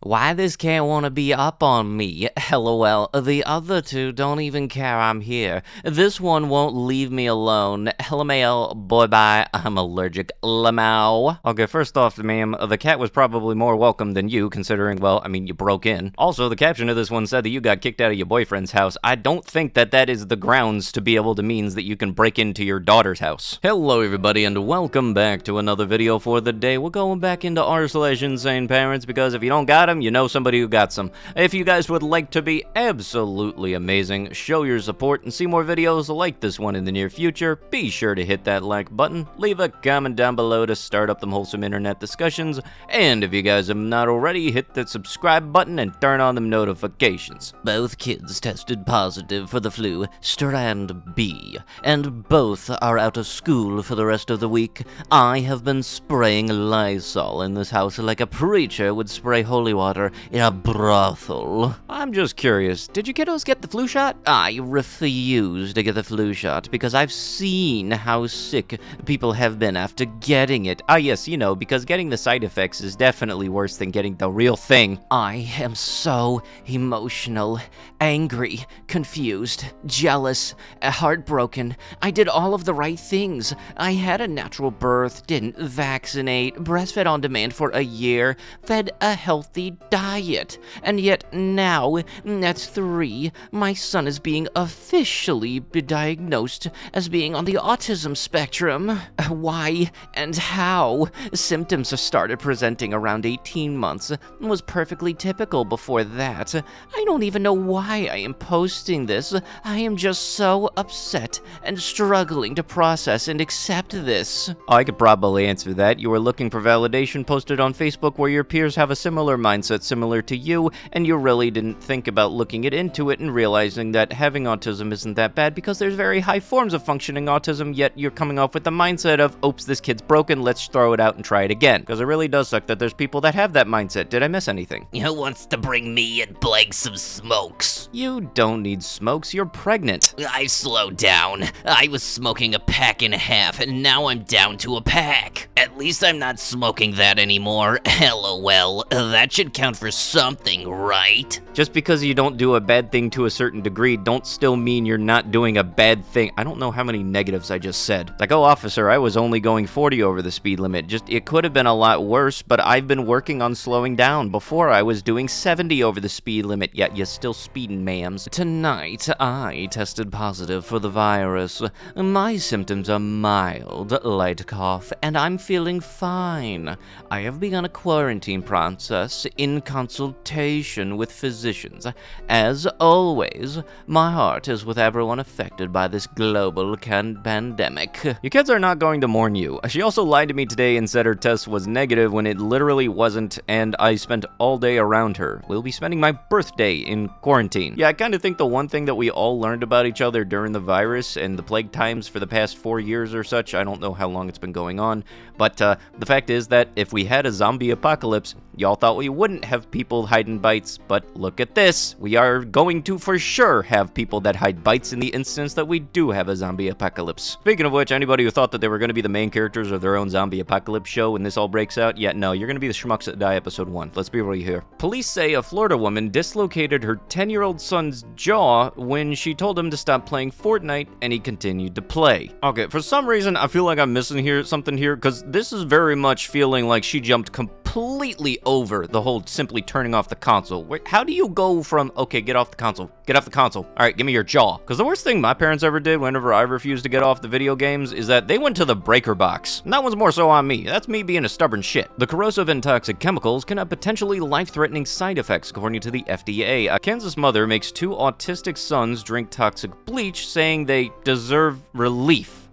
Why this cat wanna be up on me? LOL. The other two don't even care I'm here. This one won't leave me alone. LMAO, boy bye, I'm allergic. Lamau. Okay, first off, ma'am, the cat was probably more welcome than you, considering, well, I mean, you broke in. Also, the caption of this one said that you got kicked out of your boyfriend's house. I don't think that is the grounds to be able to means that you can break into your daughter's house. Hello, everybody, and welcome back to another video for the day. We're going back into r/insane parents because if you don't got them, you know somebody who got some. If you guys would like to be absolutely amazing, show your support, and see more videos like this one in the near future, be sure to hit that like button, leave a comment down below to start up them wholesome internet discussions, and if you guys have not already, hit that subscribe button and turn on them notifications. Both kids tested positive for the flu, strand B, and both are out of school for the rest of the week. I have been spraying Lysol in this house like a preacher would spray holy water in a brothel. I'm just curious, did you kiddos get the flu shot? I refuse to get the flu shot because I've seen how sick people have been after getting it. Ah yes, you know, because getting the side effects is definitely worse than getting the real thing. I am so emotional, angry, confused, jealous, heartbroken. I did all of the right things. I had a natural birth, didn't vaccinate, breastfed on demand for a year, fed a healthy diet. And yet now, at 3, my son is being officially diagnosed as being on the autism spectrum. Why and how? Symptoms started presenting around 18 months. Was perfectly typical before that. I don't even know why I am posting this. I am just so upset and struggling to process and accept this. I could probably answer that. You were looking for validation posted on Facebook where your peers have a similar mindset similar to you, and you really didn't think about looking into it and realizing that having autism isn't that bad because there's very high forms of functioning autism, yet you're coming off with the mindset of, oops, this kid's broken, let's throw it out and try it again. Because it really does suck that there's people that have that mindset. Did I miss anything? Who wants to bring me and Blake some smokes? You don't need smokes, you're pregnant. I slowed down. I was smoking a pack and a half, and now I'm down to a pack. At least I'm not smoking that anymore. LOL. That should count for something, right? Just because you don't do a bad thing to a certain degree, don't still mean you're not doing a bad thing. I don't know how many negatives I just said. Like, oh, officer, I was only going 40 over the speed limit. It could have been a lot worse, but I've been working on slowing down. Before, I was doing 70 over the speed limit, yet you're still speeding, ma'ams. Tonight, I tested positive for the virus. My symptoms are mild, light cough, and I'm feeling fine. I have begun a quarantine process in consultation with physicians. As always, my heart is with everyone affected by this global pandemic. Your kids are not going to mourn you. She also lied to me today and said her test was negative when it literally wasn't, and I spent all day around her. We'll be spending my birthday in quarantine. Yeah, I kind of think the one thing that we all learned about each other during the virus and the plague times for the past 4 years or such, I don't know how long it's been going on, but the fact is that if we had a zombie apocalypse, y'all thought we wouldn't have people hiding bites, but look at this. We are going to for sure have people that hide bites in the instance that we do have a zombie apocalypse. Speaking of which, anybody who thought that they were going to be the main characters of their own zombie apocalypse show when this all breaks out, yeah, no, you're going to be the schmucks that die episode 1. Let's be real here. Police say a Florida woman dislocated her 10-year-old son's jaw when she told him to stop playing Fortnite, and he continued to play. Okay, for some reason, I feel like I'm missing something here, because this is very much feeling like she jumped completely over the whole simply turning off the console. Wait, how do you go from, okay, get off the console, all right, give me your jaw? Because the worst thing my parents ever did whenever I refused to get off the video games is that they went to the breaker box. And that one's more so on me. That's me being a stubborn shit. The corrosive and toxic chemicals can have potentially life-threatening side effects, according to the FDA. A Kansas mother makes 2 autistic sons drink toxic bleach, saying they deserve relief.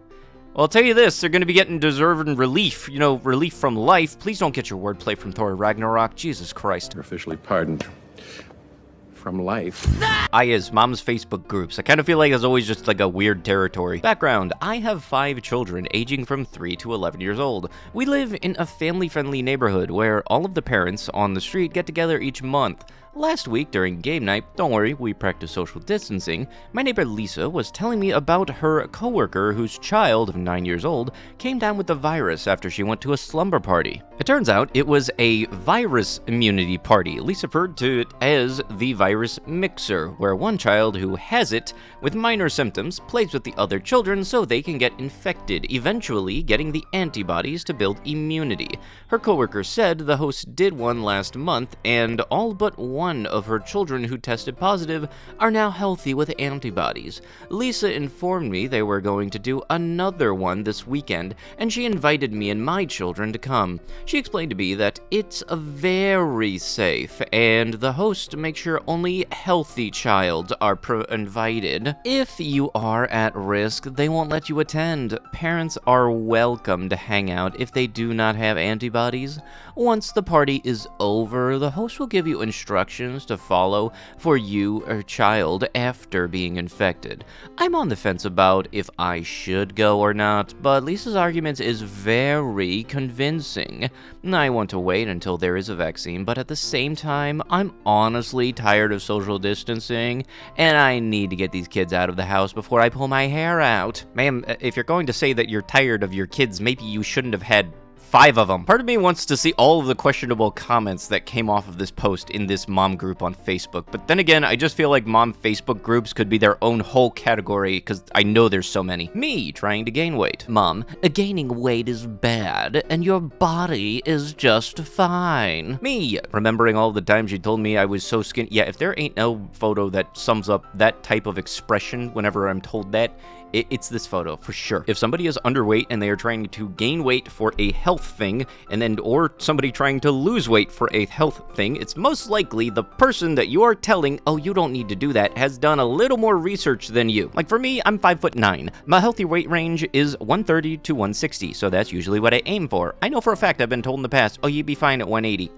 Well, I'll tell you this, they're going to be getting deserving relief, you know, relief from life. Please don't get your wordplay from Thor Ragnarok. Jesus Christ. You're officially pardoned from life. Is mom's Facebook groups. I kind of feel like it's always just like a weird territory. Background: I have 5 children aging from 3 to 11 years old. We live in a family-friendly neighborhood where all of the parents on the street get together each month. Last week during game night, don't worry, we practice social distancing, my neighbor Lisa was telling me about her coworker whose child of 9 years old came down with the virus after she went to a slumber party. It turns out it was a virus immunity party. Lisa referred to it as the virus mixer, where one child who has it with minor symptoms plays with the other children so they can get infected, eventually getting the antibodies to build immunity. Her coworker said the host did one last month, and all but one of her children who tested positive are now healthy with antibodies. Lisa informed me they were going to do another one this weekend, and she invited me and my children to come. She explained to me that it's very safe, and the host makes sure only healthy childs are invited. If you are at risk, they won't let you attend. Parents are welcome to hang out if they do not have antibodies. Once the party is over, the host will give you instructions to follow for you or child after being infected. I'm on the fence about if I should go or not, but Lisa's argument is very convincing. I want to wait until there is a vaccine, but at the same time, I'm honestly tired of social distancing, and I need to get these kids out of the house before I pull my hair out. Ma'am, if you're going to say that you're tired of your kids, maybe you shouldn't have had 5 of them. Part of me wants to see all of the questionable comments that came off of this post in this mom group on Facebook, but then again, I just feel like mom Facebook groups could be their own whole category, because I know there's so many. Me trying to gain weight. Mom, gaining weight is bad, and your body is just fine. Me remembering all the times she told me I was so skinny. Yeah, if there ain't no photo that sums up that type of expression whenever I'm told that, it's this photo, for sure. If somebody is underweight and they are trying to gain weight for a health thing, or somebody trying to lose weight for a health thing, it's most likely the person that you are telling, oh, you don't need to do that, has done a little more research than you. Like for me, I'm 5'9". My healthy weight range is 130 to 160, so that's usually what I aim for. I know for a fact I've been told in the past, oh, you'd be fine at 180.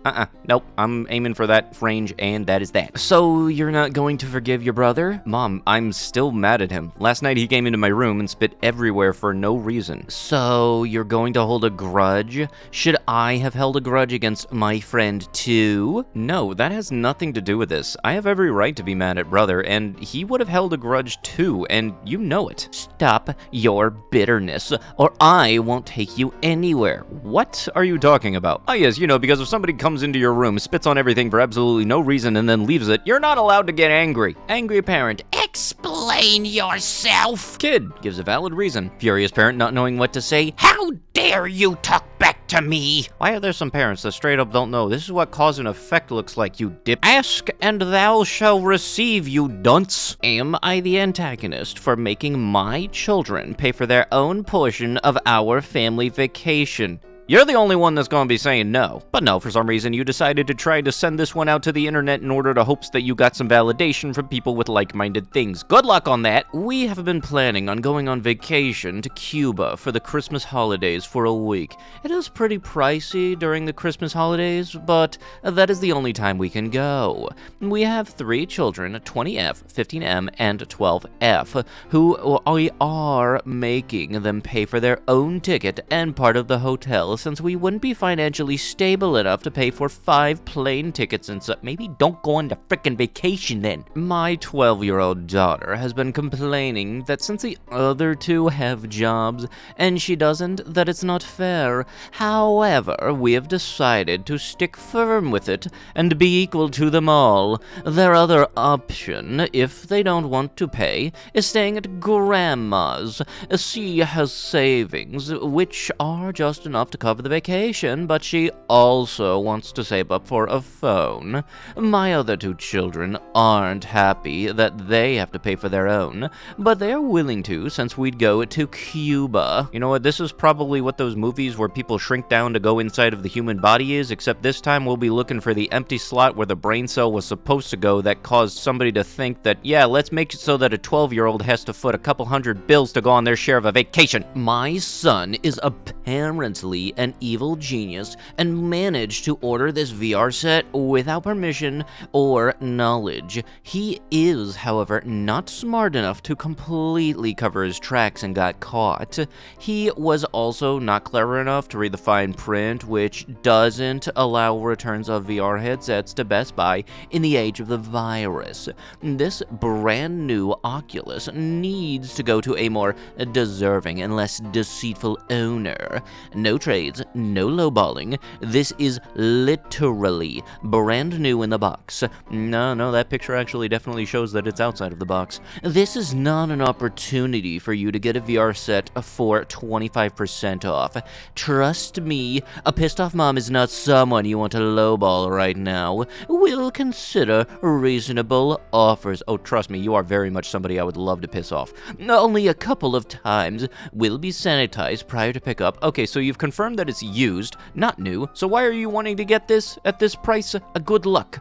Nope, I'm aiming for that range, and that is that. So you're not going to forgive your brother? Mom, I'm still mad at him. Last night he came into my room and spit everywhere for no reason. So you're going to hold a grudge? Should I have held a grudge against my friend too? No, that has nothing to do with this. I have every right to be mad at brother, and he would have held a grudge too, and you know it. Stop your bitterness, or I won't take you anywhere. What are you talking about? Oh yes, because if somebody comes into your room, spits on everything for absolutely no reason, and then leaves it, you're not allowed to get angry. Angry parent. Explain yourself. Kid gives a valid reason. Furious parent not knowing what to say. How dare you talk back to me? Why are there some parents that straight up don't know? This is what cause and effect looks like, you dip. Ask and thou shall receive, you dunce. Am I the antagonist for making my children pay for their own portion of our family vacation? You're the only one that's going to be saying no. But no, for some reason, you decided to try to send this one out to the internet in order to hopes that you got some validation from people with like-minded things. Good luck on that. We have been planning on going on vacation to Cuba for the Christmas holidays for a week. It is pretty pricey during the Christmas holidays, but that is the only time we can go. We have 3 children, 20F, 15M, and 12F, who we are making them pay for their own ticket and part of the hotel, since we wouldn't be financially stable enough to pay for 5 plane tickets and so maybe don't go on the frickin' vacation then. My 12-year-old daughter has been complaining that since the other 2 have jobs and she doesn't, that it's not fair. However, we have decided to stick firm with it and be equal to them all. Their other option, if they don't want to pay, is staying at Grandma's. She has savings, which are just enough to cover the vacation, but she also wants to save up for a phone. My other 2 children aren't happy that they have to pay for their own, but they're willing to since we'd go to Cuba. You know what, this is probably what those movies where people shrink down to go inside of the human body is, except this time we'll be looking for the empty slot where the brain cell was supposed to go that caused somebody to think that, yeah, let's make it so that a 12-year-old has to foot a couple $100 bills to go on their share of a vacation. My son is apparently an evil genius and managed to order this VR set without permission or knowledge. He is, however, not smart enough to completely cover his tracks and got caught. He was also not clever enough to read the fine print, which doesn't allow returns of VR headsets to Best Buy in the age of the virus. This brand new Oculus needs to go to a more deserving and less deceitful owner. No trades, no lowballing. This is literally brand new in the box. No, that picture actually definitely shows that it's outside of the box. This is not an opportunity for you to get a VR set for 25% off. Trust me, a pissed off mom is not someone you want to lowball right now. We'll consider reasonable offers. Oh, trust me, you are very much somebody I would love to piss off. Only a couple of times. Will be sanitized prior to pickup. Okay, so you've confirmed that it's used, not new. So why are you wanting to get this at this price? Good luck.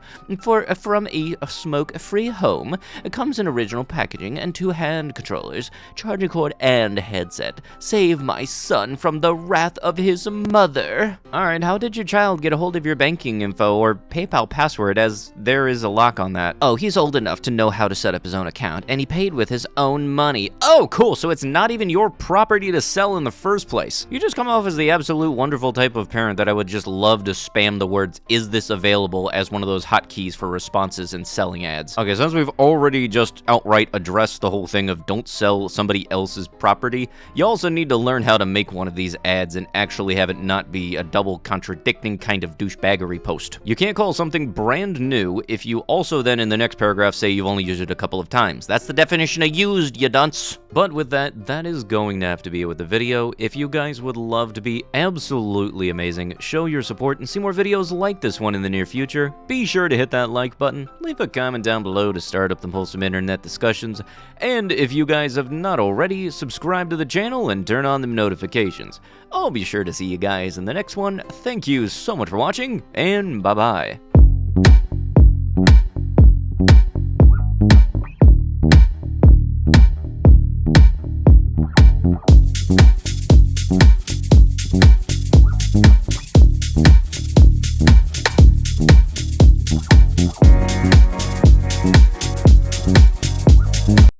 From a smoke-free home, it comes in original packaging and 2 hand controllers, charging cord, and headset. Save my son from the wrath of his mother. Alright, how did your child get a hold of your banking info or PayPal password, as there is a lock on that? Oh, he's old enough to know how to set up his own account, and he paid with his own money. Oh, cool, so it's not even your property to sell in the first place. You just come off as the absolute wonderful type of parent that I would just love to spam the words, "Is this available?" as one of those hotkeys for responses and selling ads. Okay, since we've already just outright addressed the whole thing of don't sell somebody else's property, you also need to learn how to make one of these ads and actually have it not be a double contradicting kind of douchebaggery post. You can't call something brand new if you also then in the next paragraph say you've only used it a couple of times. That's the definition of used, you dunce. But with that is going to have to be it with the video. If you guys would love to be absolutely amazing, show your support and see more videos like this one in the near future, be sure to hit that like button, leave a comment down below to start up the wholesome internet discussions, and if you guys have not already, subscribe to the channel and turn on the notifications. I'll be sure to see you guys in the next one. Thank you so much for watching, and bye-bye.